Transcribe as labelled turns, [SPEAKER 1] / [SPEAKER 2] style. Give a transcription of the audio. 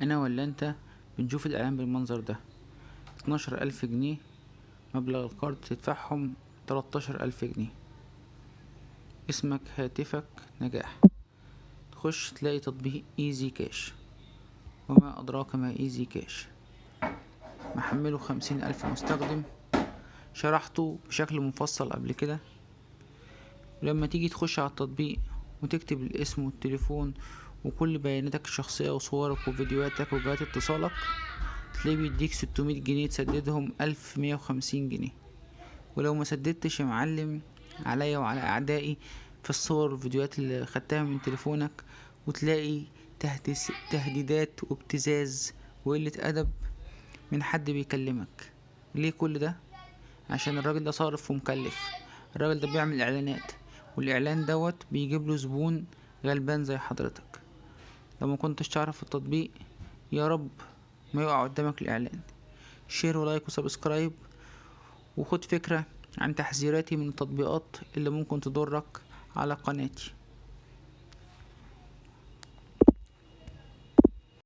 [SPEAKER 1] انا ولا انت بنشوف الاعلان بالمنظر ده: 12,000 جنيه، مبلغ القرض تدفعهم 13,000 جنيه، اسمك هاتفك نجاح. تخش تلاقي تطبيق ايزي كاش. وما ادراك ما ايزي كاش؟ محمله 50,000 مستخدم، شرحته بشكل مفصل قبل كده. ولما تيجي تخش على التطبيق وتكتب الاسم والتليفون وكل بياناتك الشخصية وصورك وفيديوهاتك وجهات اتصالك، تلاقيه بيديك 600 جنيه تسددهم 1,150 جنيه. ولو ما سددتش يا معلم، عليا وعلى اعدائي في الصور والفيديوهات اللي خدتها من تليفونك. وتلاقي تهديدات وابتزاز وقلة ادب من حد بيكلمك. ليه كل ده؟ عشان الراجل ده صارف ومكلف. الراجل ده بيعمل اعلانات، والاعلان دوت بيجيب له زبون غلبان زي حضرتك. لو ما كنتش تعرف التطبيق، يا رب ما يقع قدامك الاعلان. شير ولايك وسبسكرايب، وخد فكرة عن تحذيراتي من التطبيقات اللي ممكن تضرك على قناتي.